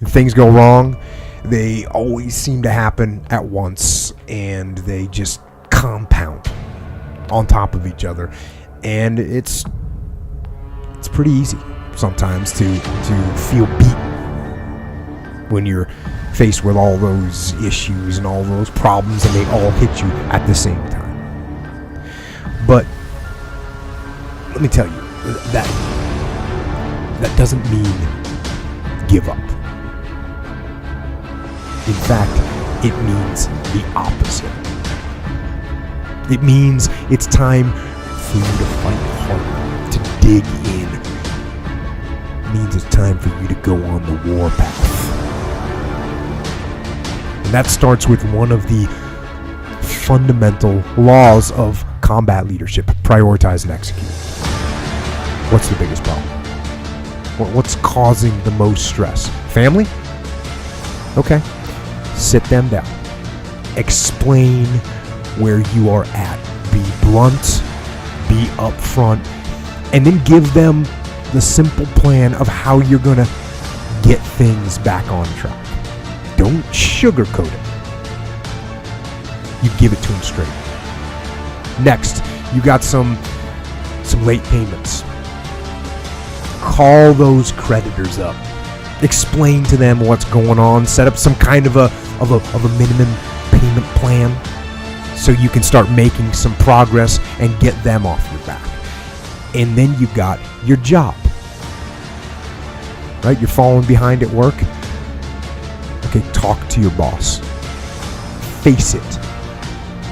things go wrong, they always seem to happen at once, and they just compound on top of each other. And it's pretty easy sometimes to feel beaten when you're faced with all those issues and all those problems, and they all hit you at the same time. But let me tell you, that doesn't mean give up. In fact, it means the opposite. It means it's time for you to fight harder, to dig in. It means it's time for you to go on the warpath. And that starts with one of the fundamental laws of combat leadership: prioritize and execute. What's the biggest problem? What's causing the most stress? Family? Okay. Sit them down. Explain where you are at. Be blunt, be upfront, and then give them the simple plan of how you're going to get things back on track. Don't sugarcoat it. You give it to them straight. Next, you got some late payments. Call those creditors up. Explain to them what's going on. Set up some kind of a minimum payment plan so you can start making some progress and get them off your back. And then you got your job. Right? You're falling behind at work. Okay, talk to your boss. Face it.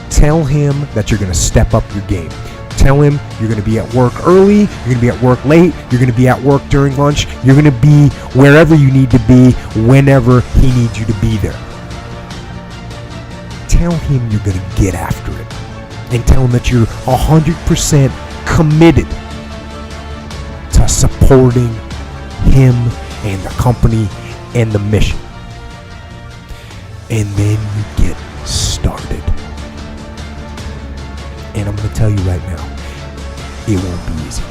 Tell him that you're going to step up your game. Tell him you're going to be at work early, you're going to be at work late, you're going to be at work during lunch, you're going to be wherever you need to be whenever he needs you to be there. Tell him you're going to get after it. And tell him that you're 100% committed to supporting him and the company and the mission. And then you get started. And I'm going to tell you right now, it won't be easy.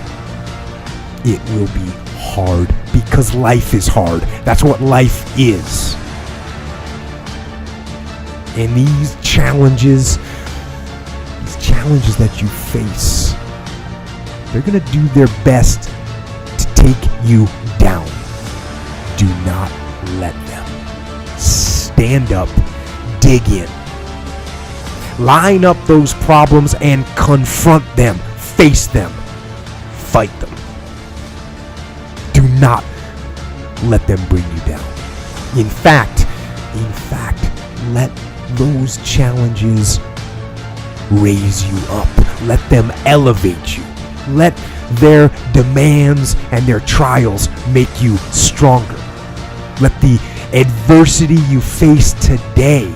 It will be hard because life is hard. That's what life is. And these challenges that you face, they're going to do their best to take you down. Do not let them. Stand up, dig in. Line up those problems and confront them. Face them. Fight them. Do not let them bring you down. In fact, let those challenges raise you up. Let them elevate you. Let their demands and their trials make you stronger. Let the adversity you face today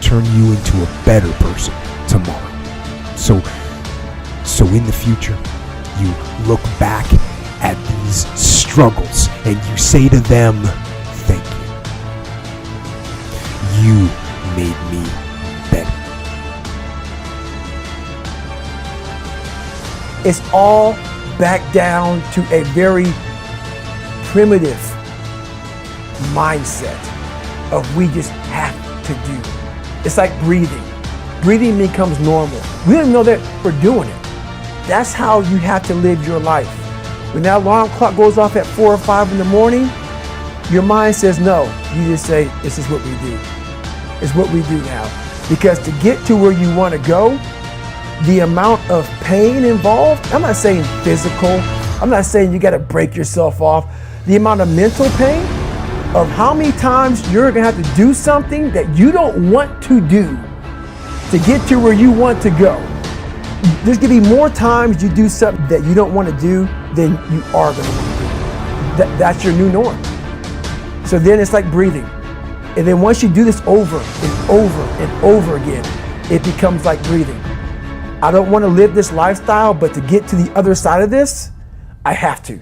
turn you into a better person tomorrow. So in the future, you look back at these struggles and you say to them, thank you. You made me better. It's all back down to a very primitive mindset of we just have to do. It's like breathing. Breathing becomes normal. We don't even know that we're doing it. That's how you have to live your life. When that alarm clock goes off at 4 or 5 in the morning, your mind says no. You just say, this is what we do. It's what we do now. Because to get to where you want to go, the amount of pain involved, I'm not saying physical, I'm not saying you got to break yourself off. The amount of mental pain of how many times you're going to have to do something that you don't want to do to get to where you want to go. There's going to be more times you do something that you don't want to do than you are going to want to do. That's your new norm. So then it's like breathing. And then once you do this over and over and over again, it becomes like breathing. I don't want to live this lifestyle, but to get to the other side of this, I have to.